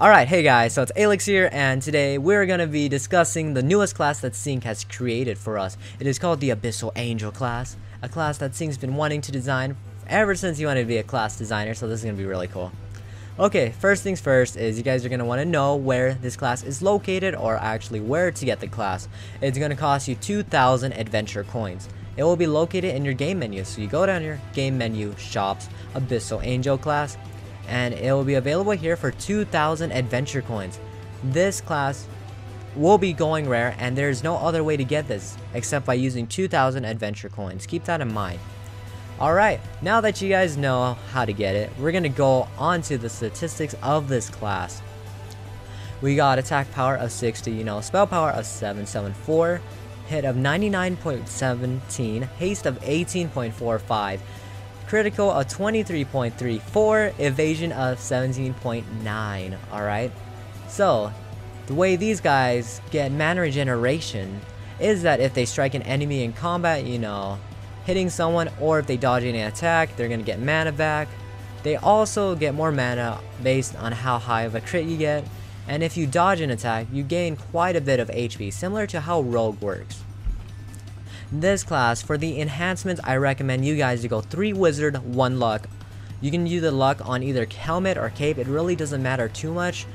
Alright, hey guys, so it's Aelx here, and today we're gonna be discussing the newest class that Sync has created for us. It is called the Abyssal Angel class, a class that Sync's been wanting to design ever since he wanted to be a class designer, so this is gonna be really cool. Okay, first things first is you guys are gonna want to know where this class is located, or actually where to get the class. It's gonna cost you 2,000 adventure coins. It will be located in your game menu, so you go down your game menu, shops, Abyssal Angel class, and it will be available here for 2,000 adventure coins. This class will be going rare, and there's no other way to get this except by using 2,000 adventure coins. Keep that in mind. Alright, now that you guys know how to get it, we're gonna go on to the statistics of this class. We got attack power of 60, spell power of 774, hit of 99.17, haste of 18.45, critical of 23.34, evasion of 17.9. Alright, so the way these guys get mana regeneration is that if they strike an enemy in combat, hitting someone, or if they dodge any attack, they're gonna get mana back. They also get more mana based on how high of a crit you get, and if you dodge an attack, you gain quite a bit of HP, similar to how Rogue works. This class, for the enhancements, I recommend you guys to go 3 wizard, 1 luck. You can use the luck on either helmet or cape, it really doesn't matter too much,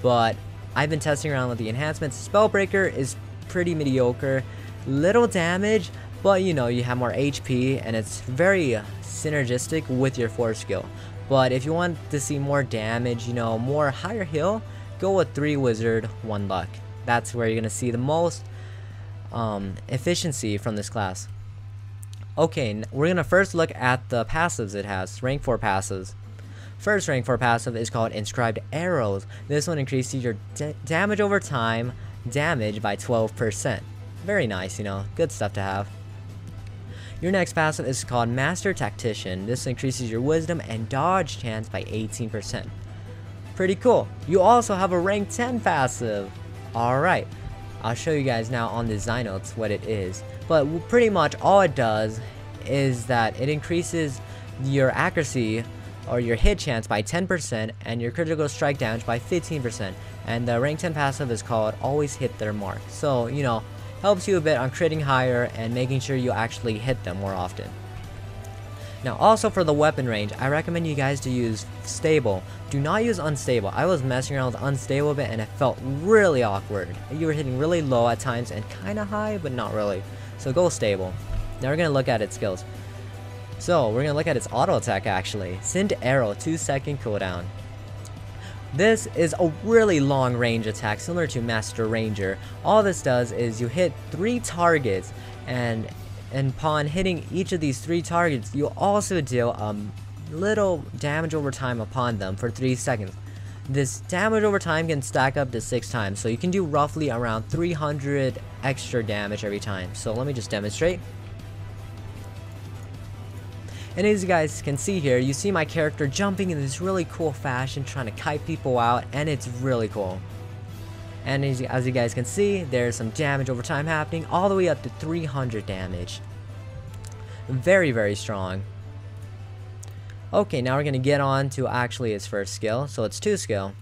but I've been testing around with the enhancements. Spellbreaker is pretty mediocre, little damage, but you have more HP and it's very synergistic with your force skill. But if you want to see more damage, more higher heal, go with 3 wizard, 1 luck. That's where you're gonna see the most efficiency from this class. Okay, we're gonna first look at the passives it has, rank 4 passives. First rank 4 passive is called Inscribed Arrows. This one increases your damage over time, damage by 12%. Very nice, good stuff to have. Your next passive is called Master Tactician. This increases your wisdom and dodge chance by 18%. Pretty cool. You also have a rank 10 passive. Alright, I'll show you guys now on the design notes what it is. But pretty much all it does is that it increases your accuracy or your hit chance by 10% and your critical strike damage by 15%. And the rank 10 passive is called Always Hit Their Mark. So, helps you a bit on critting higher and making sure you actually hit them more often. Now also for the weapon range, I recommend you guys to use stable. Do not use unstable. I was messing around with unstable a bit and it felt really awkward. You were hitting really low at times and kinda high, but not really. So go stable. Now we're gonna look at its skills. So we're gonna look at its auto attack actually. Send Arrow, 2-second cooldown. This is a really long range attack similar to Master Ranger. All this does is you hit 3 targets, and upon hitting each of these 3 targets, you also deal little damage over time upon them for 3 seconds. This damage over time can stack up to 6 times, so you can do roughly around 300 extra damage every time. So let me just demonstrate. And as you guys can see here, you see my character jumping in this really cool fashion, trying to kite people out, and it's really cool. And as you guys can see, there's some damage over time happening, all the way up to 300 damage. Very, very strong. Okay, now we're going to get on to actually its first skill. So it's 2 skill.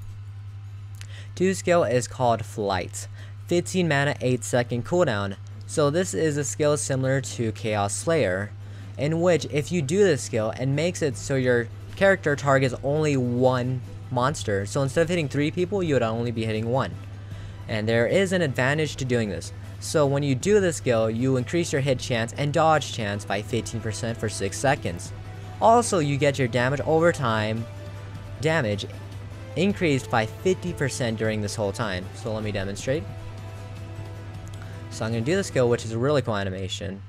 2 skill is called Flight. 15 mana, 8-second cooldown. So this is a skill similar to Chaos Slayer, in which if you do this skill, it makes it so your character targets only 1 monster. So instead of hitting 3 people, you would only be hitting 1. And there is an advantage to doing this. So when you do this skill, you increase your hit chance and dodge chance by 15% for 6 seconds. Also, you get your damage over time damage increased by 50% during this whole time. So let me demonstrate. So I'm going to do the skill, which is a really cool animation.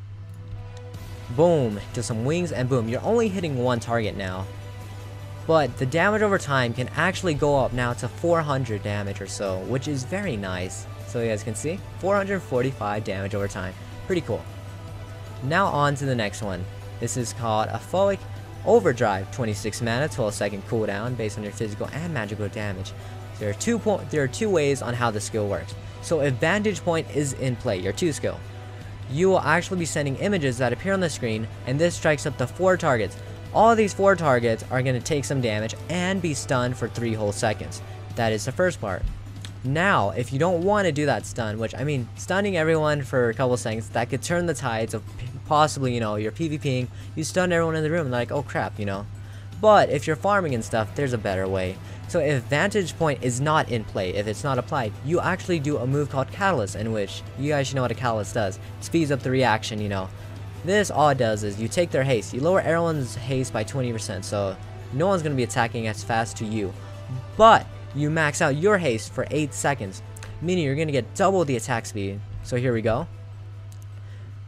Boom, do some wings and boom, you're only hitting 1 target now. But the damage over time can actually go up now to 400 damage or so, which is very nice. So you guys can see, 445 damage over time. Pretty cool. Now on to the next one. This is called a Folic Overdrive. 26 mana, 12-second cooldown based on your physical and magical damage. There are two ways on how the skill works. So if Vantage Point is in play, your 2 skill, you will actually be sending images that appear on the screen, and this strikes up to 4 targets. All of these 4 targets are going to take some damage and be stunned for 3 whole seconds. That is the first part. Now, if you don't want to do that stun, which I mean, stunning everyone for a couple seconds, that could turn the tides of possibly, you know, you're PvPing, you stun everyone in the room, and they're like, oh crap, you know. But if you're farming and stuff, there's a better way. So if Vantage Point is not in play, if it's not applied, you actually do a move called Catalyst, in which you guys should know what a Catalyst does. It speeds up the reaction, you know. This all it does is you take their haste, you lower everyone's haste by 20%, so no one's going to be attacking as fast to you. But you max out your haste for 8 seconds, meaning you're going to get double the attack speed. So here we go.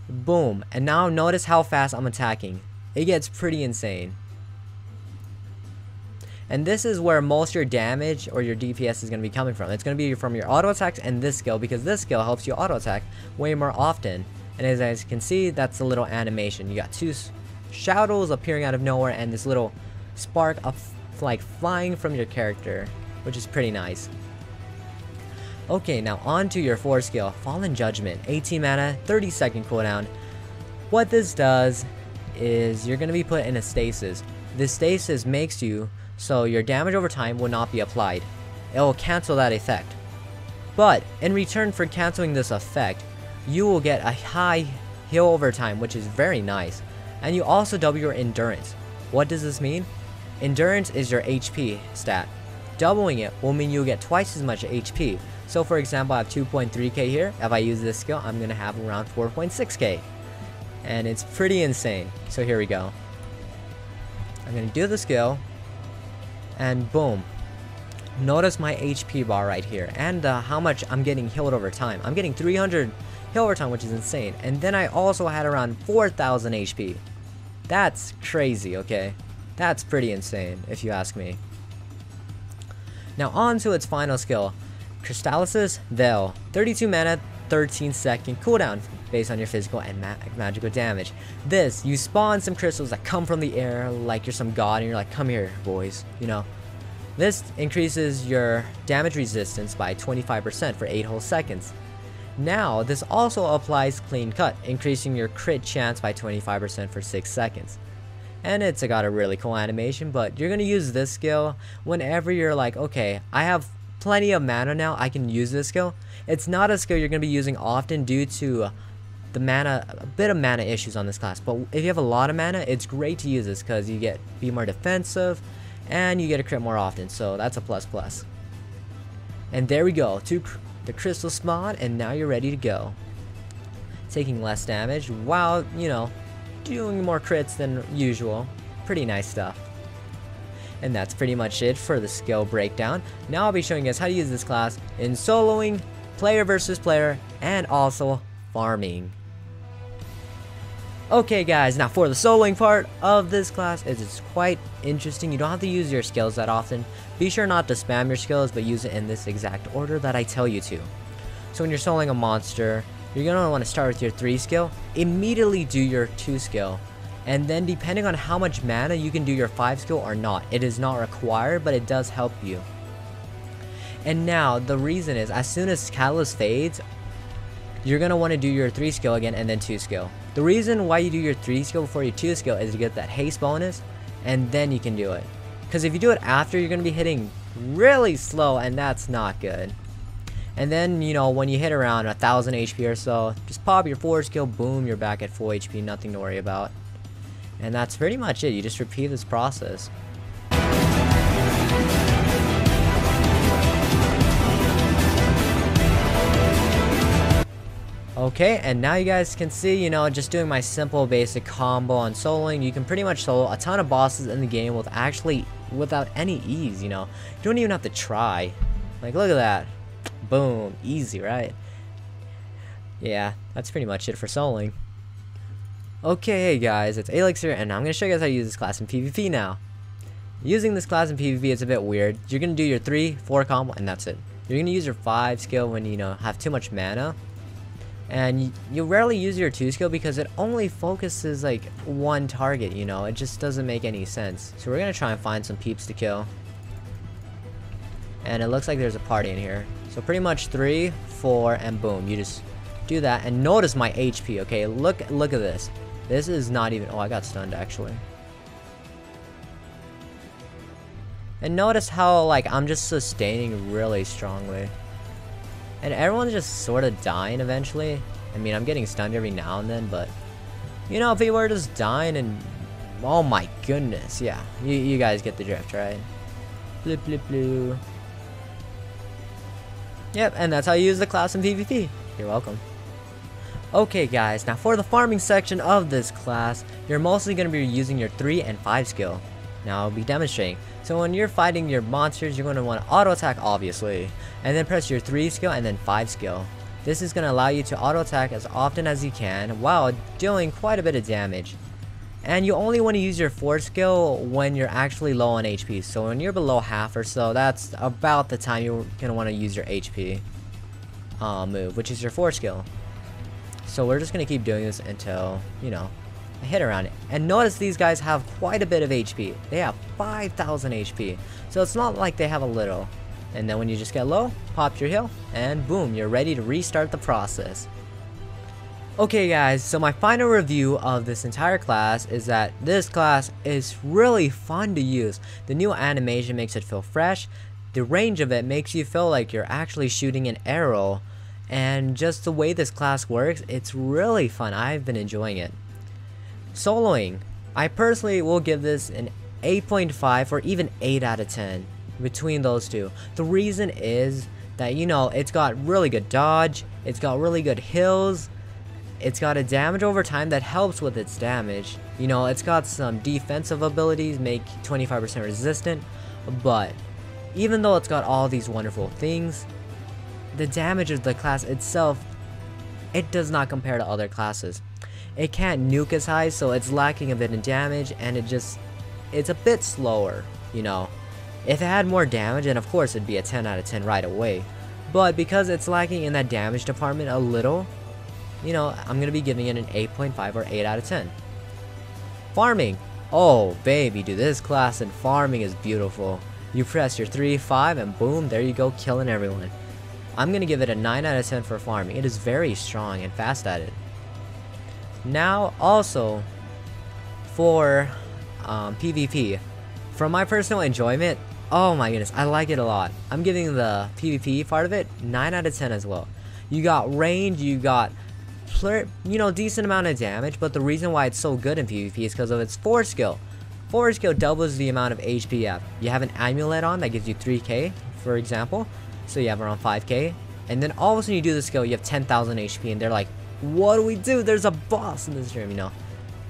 Boom. And now notice how fast I'm attacking. It gets pretty insane. And this is where most of your damage or your DPS is going to be coming from. It's going to be from your auto attacks and this skill, because this skill helps you auto attack way more often. And as you can see, that's a little animation. You got two shadows appearing out of nowhere and this little spark of like flying from your character, which is pretty nice. Okay, now on to your 4th skill, Fallen Judgment. 18 mana, 30-second cooldown. What this does is you're going to be put in a stasis. This stasis makes you so your damage over time will not be applied. It will cancel that effect. But in return for canceling this effect, you will get a high heal over time, which is very nice. And you also double your endurance. What does this mean? Endurance is your HP stat. Doubling it will mean you'll get twice as much HP. So for example, I have 2.3k here. If I use this skill, I'm going to have around 4.6k. And it's pretty insane. So here we go. I'm going to do the skill. And boom. Notice my HP bar right here. And how much I'm getting healed over time. I'm getting 300 heal over time, which is insane. And then I also had around 4,000 HP. That's crazy, okay? That's pretty insane, if you ask me. Now on to its final skill. Crystallisis Veil. 32 mana, 13-second cooldown based on your physical and magical damage. This, you spawn some crystals that come from the air like you're some god and you're like, come here boys, you know. This increases your damage resistance by 25% for 8 whole seconds. Now, this also applies Clean Cut, increasing your crit chance by 25% for 6 seconds. And it's got a really cool animation, but you're going to use this skill whenever you're like, okay, I have plenty of mana now, I can use this skill. It's not a skill you're going to be using often due to the mana, a bit of mana issues on this class. But if you have a lot of mana, it's great to use this because you be more defensive and you get a crit more often. So that's a plus plus. And there we go, to the crystal spawn, and now you're ready to go. Taking less damage while, you know, doing more crits than usual. Pretty nice stuff. And that's pretty much it for the skill breakdown. Now I'll be showing you guys how to use this class in soloing, player versus player, and also farming. Okay guys, now for the soloing part of this class, it's quite interesting. You don't have to use your skills that often. Be sure not to spam your skills, but use it in this exact order that I tell you to. So when you're soloing a monster, you're going to want to start with your 3 skill, immediately do your 2 skill, and then depending on how much mana, you can do your 5 skill or not. It is not required, but it does help you. And now, the reason is, as soon as Catalyst fades, you're going to want to do your 3 skill again and then 2 skill. The reason why you do your 3 skill before your 2 skill is to get that haste bonus, and then you can do it. Because if you do it after, you're going to be hitting really slow, and that's not good. And then, you know, when you hit around 1,000 HP or so, just pop your 4 skill, boom, you're back at full HP, nothing to worry about. And that's pretty much it. You just repeat this process. Okay, and now you guys can see, you know, just doing my simple basic combo on soloing, you can pretty much solo a ton of bosses in the game without any ease, you know. You don't even have to try. Like, look at that. Boom, easy, right? Yeah, that's pretty much it for soloing. Okay, hey guys, it's Aelx here, and I'm going to show you guys how to use this class in PvP now. Using this class in PvP is a bit weird. You're going to do your 3-4 combo, and that's it. You're going to use your 5 skill when you know have too much mana. And you rarely use your 2 skill because it only focuses like one target, you know. It just doesn't make any sense. So we're going to try and find some peeps to kill. And it looks like there's a party in here. So pretty much 3, 4, and boom. You just do that. And notice my HP, okay? Look at this. This is not even... Oh, I got stunned, actually. And notice how like I'm just sustaining really strongly. And everyone's just sort of dying eventually. I mean, I'm getting stunned every now and then, but you know, people are just dying and oh my goodness, yeah. You guys get the drift, right? Blip blip blue. Yep, and that's how you use the class in PvP. You're welcome. Okay guys, now for the farming section of this class, you're mostly going to be using your 3 and 5 skill. Now I'll be demonstrating. So when you're fighting your monsters, you're going to want to auto attack obviously, and then press your 3 skill and then 5 skill. This is going to allow you to auto attack as often as you can while dealing quite a bit of damage. And you only want to use your 4 skill when you're actually low on HP. So when you're below half or so, that's about the time you're going to want to use your HP move, which is your 4 skill. So we're just going to keep doing this until, you know, I hit around it. And notice these guys have quite a bit of HP. They have 5,000 HP. So it's not like they have a little. And then when you just get low, pop your heal, and boom, you're ready to restart the process. Okay guys, so my final review of this entire class is that this class is really fun to use. The new animation makes it feel fresh. The range of it makes you feel like you're actually shooting an arrow. And just the way this class works, it's really fun. I've been enjoying it. Soloing, I personally will give this an 8.5 or even 8 out of 10 between those two. The reason is that, you know, it's got really good dodge, it's got really good heals, it's got a damage over time that helps with its damage. You know, it's got some defensive abilities, make 25% resistant, but even though it's got all these wonderful things, the damage of the class itself, it does not compare to other classes. It can't nuke as high, so it's lacking a bit in damage, and it's a bit slower, you know. If it had more damage, then of course it'd be a 10 out of 10 right away. But because it's lacking in that damage department a little, you know, I'm going to be giving it an 8.5 or 8 out of 10. Farming. Oh, baby, dude, this class in farming is beautiful. You press your 3, 5, and boom, there you go, killing everyone. I'm going to give it a 9 out of 10 for farming. It is very strong and fast at it. Now, also, for PvP, from my personal enjoyment, oh my goodness, I like it a lot. I'm giving the PvP part of it 9 out of 10 as well. You got range, you got, you know, decent amount of damage, but the reason why it's so good in PvP is because of its 4 skill. 4 skill doubles the amount of HP you have. You have an amulet on that gives you 3k, for example, so you have around 5k, and then all of a sudden you do the skill, you have 10,000 HP, and they're like, what do we do? There's a boss in this room, you know.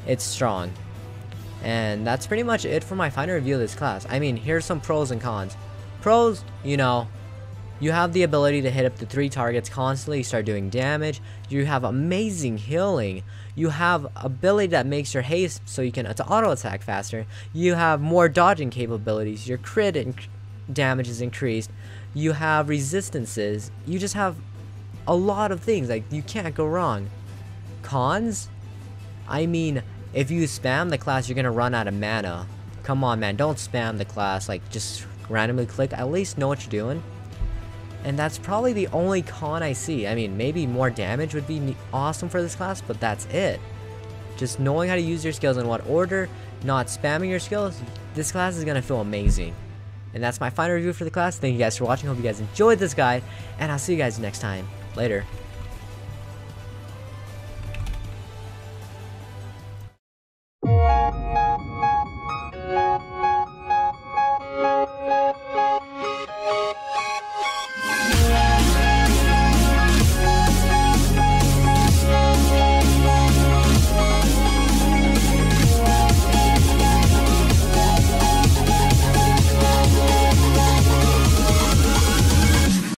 It's strong. And that's pretty much it for my final review of this class. I mean, here's some pros and cons. Pros, you know, you have the ability to hit up to 3 targets constantly, you start doing damage. You have amazing healing. You have ability that makes your haste so you can auto attack faster. You have more dodging capabilities. Your crit damage is increased. You have resistances. You just have a lot of things, like, you can't go wrong. Cons? I mean, if you spam the class, you're gonna run out of mana. Come on, man, don't spam the class, like, just randomly click. At least know what you're doing. And that's probably the only con I see. I mean, maybe more damage would be awesome for this class, but that's it. Just knowing how to use your skills in what order, not spamming your skills, this class is gonna feel amazing. And that's my final review for the class. Thank you guys for watching. Hope you guys enjoyed this guide, and I'll see you guys next time. Later.